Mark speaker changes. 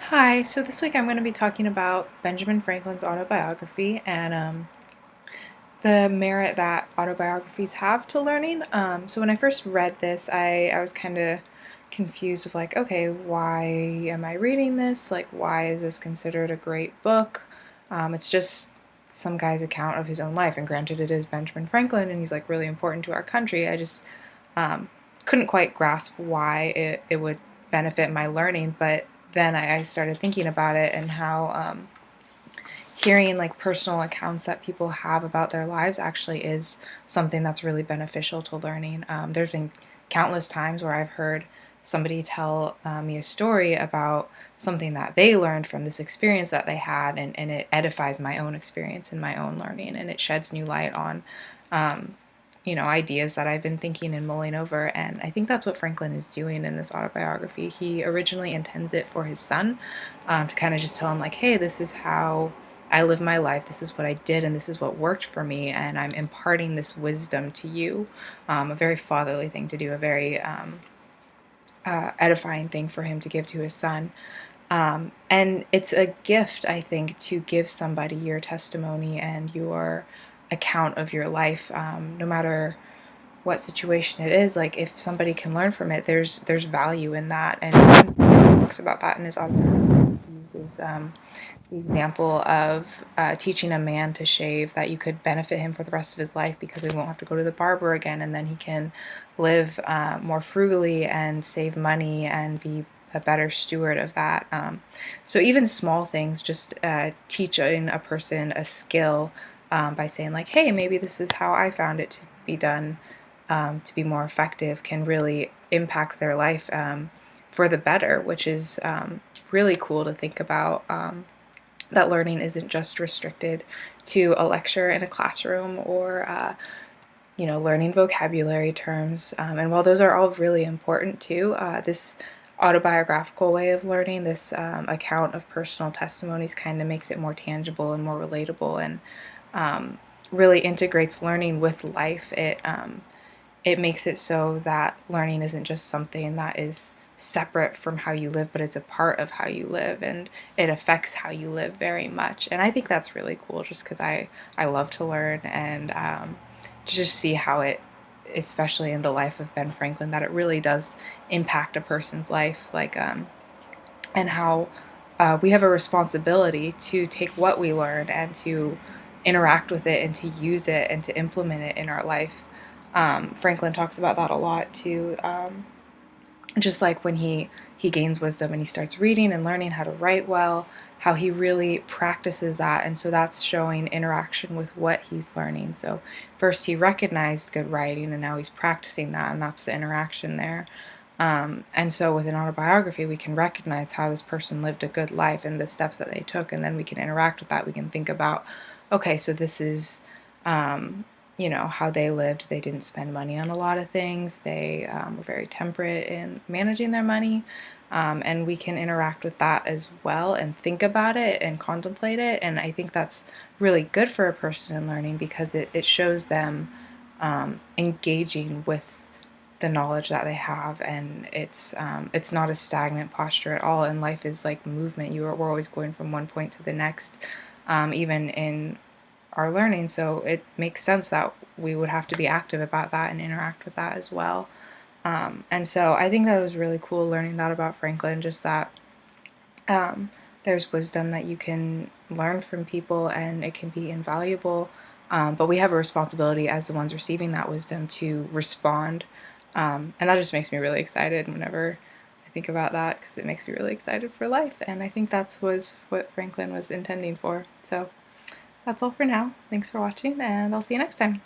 Speaker 1: Hi, so this week I'm going to be talking about Benjamin Franklin's autobiography and the merit that autobiographies have to learning. So when I first read this, I was kind of confused of like, okay, why am I reading this? Like, why is this considered a great book? It's just some guy's account of his own life, and granted, it is Benjamin Franklin, and he's like really important to our country. I just um, couldn't quite grasp why it would benefit my learning, but then I started thinking about it and how hearing like personal accounts that people have about their lives actually is something that's really beneficial to learning. There's been countless times where I've heard somebody tell me a story about something that they learned from this experience that they had, and it edifies my own experience and my own learning, and it sheds new light on um, ideas that I've been thinking and mulling over. And I think that's what Franklin is doing in this autobiography. He originally intends it for his son, to kind of just tell him, like, hey, this is how I live my life, this is what I did, and this is what worked for me, and I'm imparting this wisdom to you. A very fatherly thing to do, a very edifying thing for him to give to his son. And it's a gift, I think, to give somebody your testimony and your account of your life, no matter what situation it is. Like, if somebody can learn from it, there's value in that. And he talks about that in his autobiography. He uses the example of teaching a man to shave, that you could benefit him for the rest of his life because he won't have to go to the barber again, and then he can live more frugally and save money and be a better steward of that. So even small things, just teaching a person a skill, by saying, like, hey, maybe this is how I found it to be done, to be more effective, can really impact their life for the better, which is really cool to think about. That learning isn't just restricted to a lecture in a classroom, or learning vocabulary terms. And while those are all really important too, this autobiographical way of learning, this account of personal testimonies, kind of makes it more tangible and more relatable, and really integrates learning with life. It makes it so that learning isn't just something that is separate from how you live, but it's a part of how you live, and it affects how you live very much. And I think that's really cool, just because I love to learn, and to just see how it, especially in the life of Ben Franklin, that it really does impact a person's life, like, and how we have a responsibility to take what we learn and to interact with it and to use it and to implement it in our life. Franklin talks about that a lot too. Just like when he gains wisdom and he starts reading and learning how to write well, how he really practices that, and so that's showing interaction with what he's learning. So first he recognized good writing, and now he's practicing that, and that's the interaction there. And so with an autobiography, we can recognize how this person lived a good life and the steps that they took, and then we can interact with that. We can think about, okay, so this is how they lived. They didn't spend money on a lot of things. They were very temperate in managing their money. And we can interact with that as well and think about it and contemplate it. And I think that's really good for a person in learning, because it shows them engaging with the knowledge that they have, and it's not a stagnant posture at all. And life is like movement. We're always going from one point to the next, even in our learning. So it makes sense that we would have to be active about that and interact with that as well. And so I think that was really cool learning that about Franklin, just that there's wisdom that you can learn from people and it can be invaluable. But we have a responsibility as the ones receiving that wisdom to respond. And that just makes me really excited whenever I think about that, because it makes me really excited for life. And I think was what Franklin was intending for. So that's all for now. Thanks for watching, and I'll see you next time.